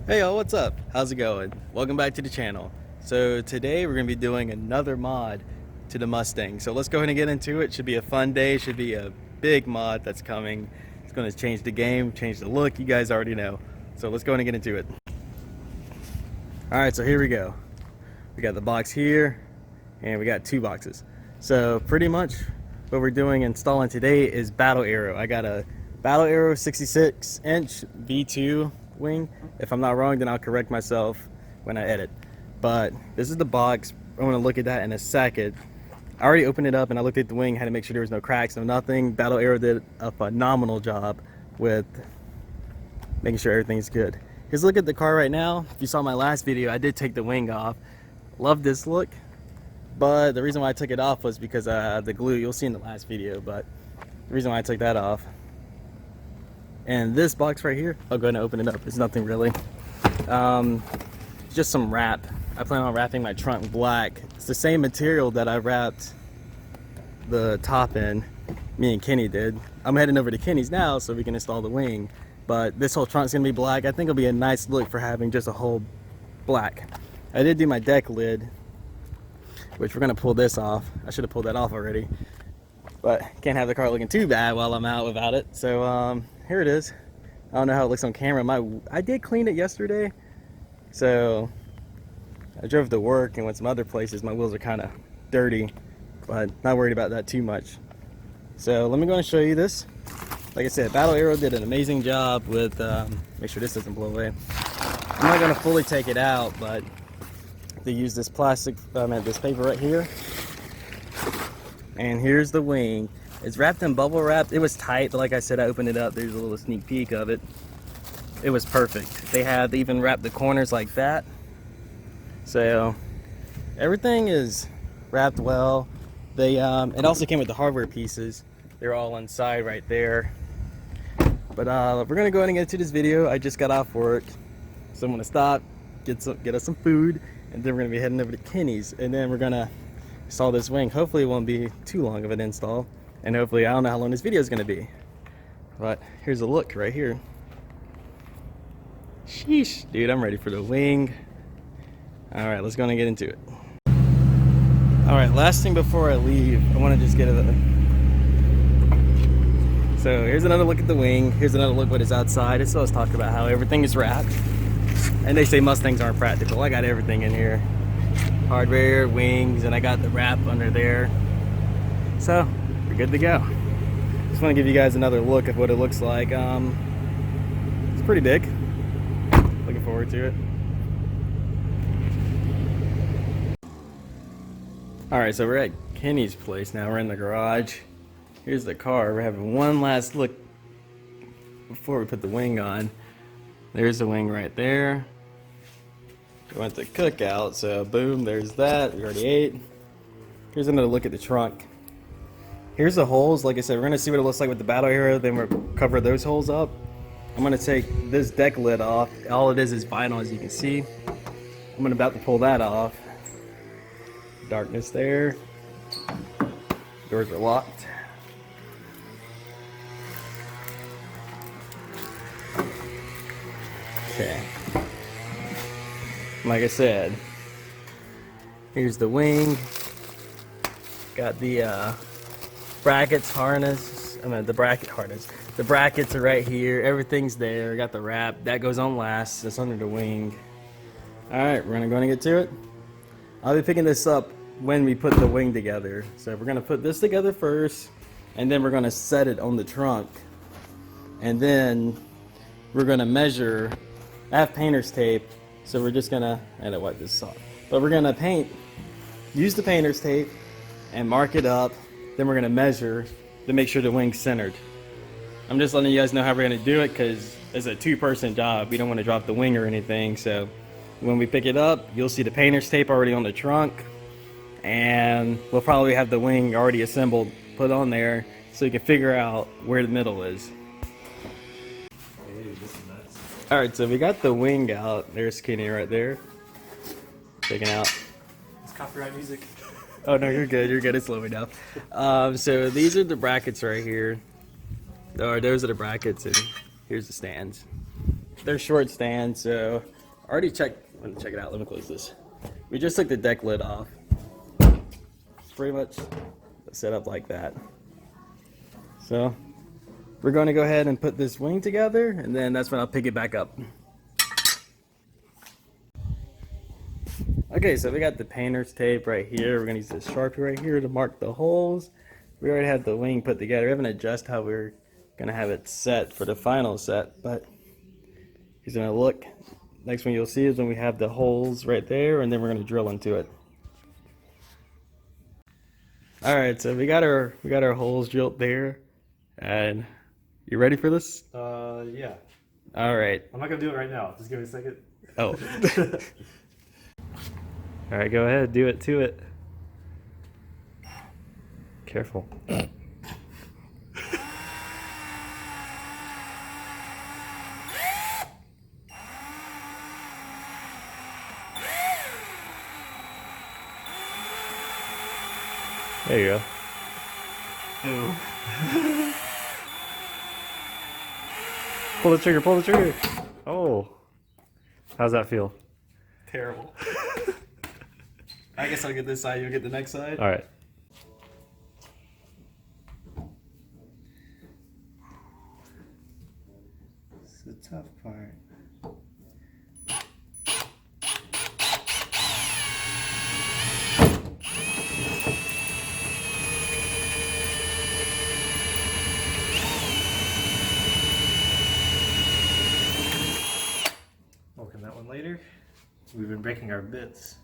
Hey y'all, what's up? How's it going? Welcome back to the channel. So today we're going to be doing another mod to the Mustang. So let's go ahead and get into it. Should be a fun day. Should be a big mod that's coming. It's going to change the game, change the look. You guys already know. So let's go ahead and get into it. Alright, so here we go. We got the box here and we got two boxes. So pretty much what we're doing installing today is Battle Aero. I got a Battle Aero 66-inch V2 wing. If I'm not wrong, then I'll correct myself when I edit. But this is the box. I'm going to look at that in a second. I already opened it up and I looked at the wing, had to make sure there was no cracks, no nothing. Battle Aero did a phenomenal job with making sure everything's good. Here's a look at the car right now. If you saw my last video, I did take the wing off. Love this look, but the reason why I took it off was because the glue. You'll see in the last video, but the reason why I took that off. And this box right here, I'll go ahead and open it up. It's nothing really. Just some wrap. I plan on wrapping my trunk black. It's the same material that I wrapped the top in. Me and Kenny did. I'm heading over to Kenny's now so we can install the wing. But this whole trunk's gonna be black. I think it'll be a nice look for having just a whole black. I did do my deck lid, which we're gonna pull this off. I should have pulled that off already. But can't have the car looking too bad while I'm out without it. So here it is. I don't know how it looks on camera. I did clean it yesterday. So I drove to work and went some other places. My wheels are kind of dirty, but not worried about that too much. So let me go and show you this. Like I said, Battle Aero did an amazing job with, make sure this doesn't blow away. I'm not gonna fully take it out, but they use this plastic, this paper right here. And here's the wing. It's wrapped in bubble wrap. It was tight, but like I said, I opened it up. There's a little sneak peek of it. It was perfect. They even wrapped the corners like that. So everything is wrapped well. It also came with the hardware pieces. They're all inside right there. But we're gonna go ahead and get to this video. I just got off work, so I'm gonna stop, get us some food, and then we're gonna be heading over to Kenny's, and then we're gonna install this wing. Hopefully it won't be too long of an install, and hopefully, I don't know how long this video is gonna be, but here's a look right here. Sheesh, dude, I'm ready for the wing. All right, let's go and get into it. All right, last thing before I leave, I want to just get So here's another look at the wing. Here's another look what is outside. So let's talk about how everything is wrapped. And they say Mustangs aren't practical. I got everything in here. Hardware, wings, and I got the wrap under there. So we're good to go. Just want to give you guys another look at what it looks like. It's pretty big. Looking forward to it. All right, so we're at Kenny's place now. We're in the garage. Here's the car. We're having one last look before we put the wing on. There's the wing right there. We went to cookout, so boom, there's that. We already ate. Here's another look at the trunk. Here's the holes. Like I said, we're gonna see what it looks like with the Battle Aero, then we'll cover those holes up. I'm gonna take this deck lid off. All it is vinyl, as you can see. I'm about to pull that off. Darkness there. Doors are locked. Okay. Like I said, here's the wing. Got the brackets harness. The bracket harness. The brackets are right here. Everything's there. Got the wrap. That goes on last. It's under the wing. Alright, we're gonna get to it. I'll be picking this up when we put the wing together. So we're gonna put this together first, and then we're gonna set it on the trunk. And then we're gonna measure. I have painter's tape, so we're just gonna, I gotta wipe this off. But we're gonna use the painter's tape and mark it up. Then we're gonna measure to make sure the wing's centered. I'm just letting you guys know how we're gonna do it because it's a two-person job. We don't wanna drop the wing or anything. So when we pick it up, you'll see the painter's tape already on the trunk. And we'll probably have the wing already assembled, put on there, so you can figure out where the middle is. Alright, so we got the wing out. There's Kenny right there. Taking out. It's copyright music. Oh no, you're good. You're good. It's low enough. So these are the brackets right here. Those are the brackets, and here's the stands. They're short stands, so already checked. Let me check it out. Let me close this. We just took the deck lid off. It's pretty much set up like that. So we're going to go ahead and put this wing together, and then that's when I'll pick it back up. Okay, so we got the painter's tape right here. We're gonna use this Sharpie right here to mark the holes. We already have the wing put together. We haven't adjusted how we're gonna have it set for the final set, but he's gonna look. Next one you'll see is when we have the holes right there, and then we're gonna drill into it. All right, so we got our holes drilled there, and you ready for this? Yeah. All right. I'm not gonna do it right now. Just give me a second. Oh. All right, go ahead, do it to it. Careful. There you go. Ooh. Pull the trigger, pull the trigger. Oh. How's that feel? Terrible. I guess I'll get this side, you'll get the next side. All right. It's the tough part. Working that one later. We've been breaking our bits.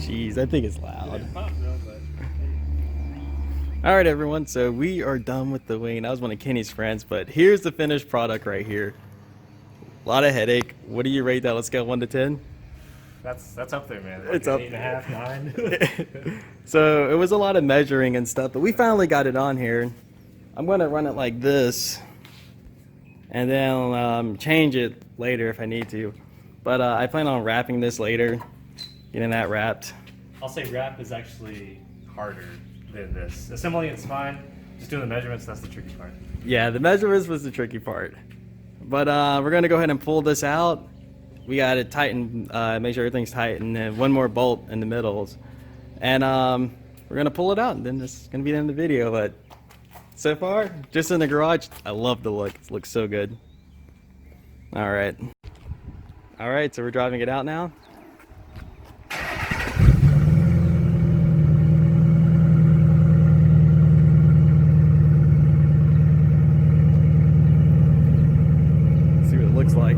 Jeez, that thing is loud. All right, everyone. So we are done with the wing. That was one of Kenny's friends, but here's the finished product right here. A lot of headache. What do you rate that? Let's scale 1 to 10. That's up there, man. Like It's up. 8.5, 9. So it was a lot of measuring and stuff, but we finally got it on here. I'm gonna run it like this, and then change it later if I need to. But I plan on wrapping this later, getting that wrapped. I'll say wrap is actually harder than this. Assembling it's fine. Just doing the measurements, that's the tricky part. Yeah, the measurements was the tricky part. But we're gonna go ahead and pull this out. We gotta tighten, make sure everything's tight, and then one more bolt in the middles. And we're gonna pull it out, and then it's gonna be the end of the video. But so far, just in the garage, I love the look. It looks so good. All right. All right, so we're driving it out now. See what it looks like.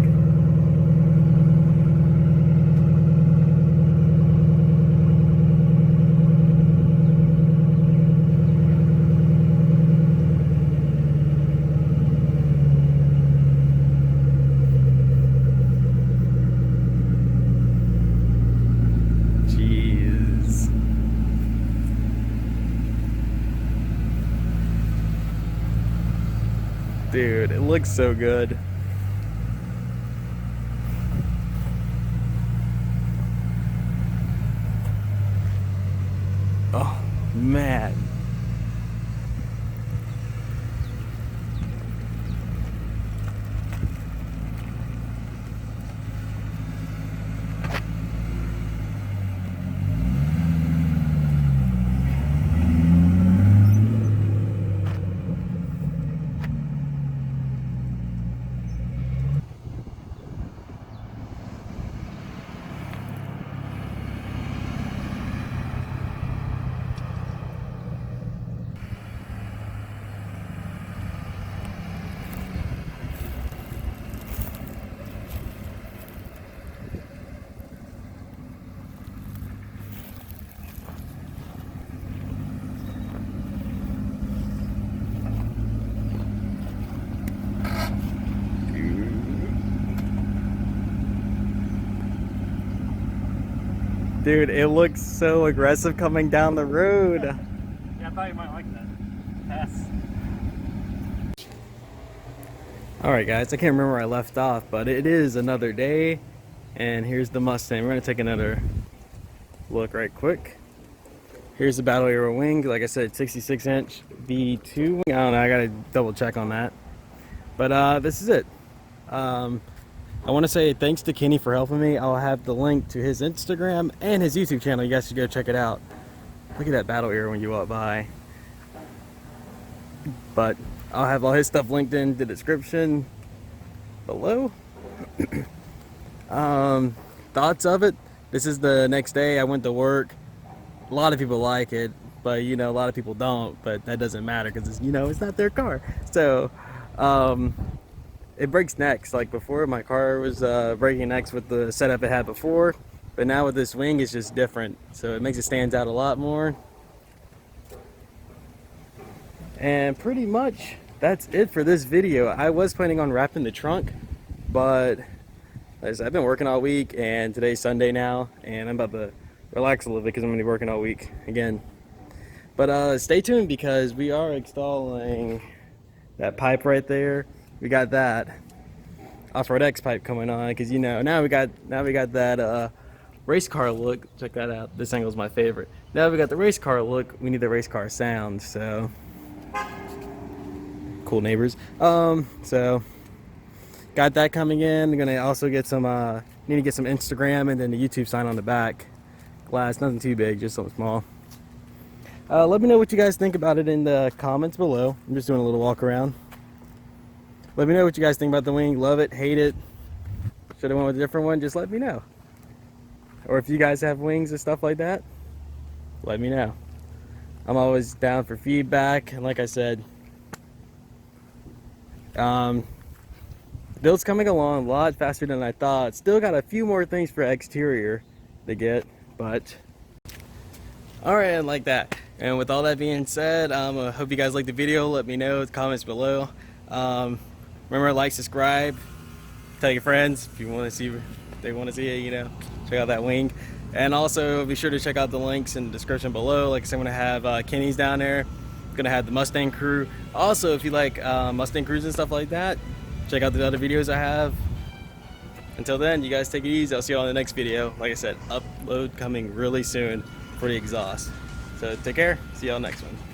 Jeez. Dude, it looks so good. Oh, man. Dude, it looks so aggressive coming down the road. Yeah, I thought you might like that. Pass. Alright guys, I can't remember where I left off, but it is another day, and here's the Mustang. We're going to take another look right quick. Here's the Battle Aero wing. Like I said, 66-inch V2 wing. I don't know, I got to double check on that. But this is it. I want to say thanks to Kenny for helping me. I'll have the link to his Instagram and his YouTube channel. You guys should go check it out. Look at that Battle Aero when you walk by. But I'll have all his stuff linked in the description below. Thoughts of it. This is the next day. I went to work. A lot of people like it, but you know, a lot of people don't, but that doesn't matter because it's, you know, it's not their car. So it breaks necks. Like before, my car was breaking necks with the setup it had before, but now with this wing it's just different, so it makes it stand out a lot more. And pretty much that's it for this video. I was planning on wrapping the trunk, but as I've been working all week, and today's Sunday now, and I'm about to relax a little bit because I'm going to be working all week again. But stay tuned because we are installing that pipe right there. We got that off-road X pipe coming on because, you know, now we got that race car look. Check that out. This angle is my favorite. Now we got the race car look. We need the race car sound. So cool neighbors. So got that coming in. I'm gonna also get some need to get some Instagram and then the YouTube sign on the back. Glass, nothing too big, just something small. Let me know what you guys think about it in the comments below. I'm just doing a little walk around. Let me know what you guys think about the wing. Love it, hate it. Should have went with a different one, just let me know. Or if you guys have wings and stuff like that, let me know. I'm always down for feedback, and like I said, build's coming along a lot faster than I thought. Still got a few more things for exterior to get, but alright, like that. And with all that being said, I hope you guys liked the video. Let me know in the comments below. Remember to like, subscribe, tell your friends if you want to see, if they want to see it, you know, check out that wing. And also be sure to check out the links in the description below. Like I said, I'm going to have Kenny's down there. I'm going to have the Mustang crew. Also, if you like Mustang crews and stuff like that, check out the other videos I have. Until then, you guys take it easy. I'll see you all in the next video. Like I said, upload coming really soon for the exhaust. So take care. See y'all next one.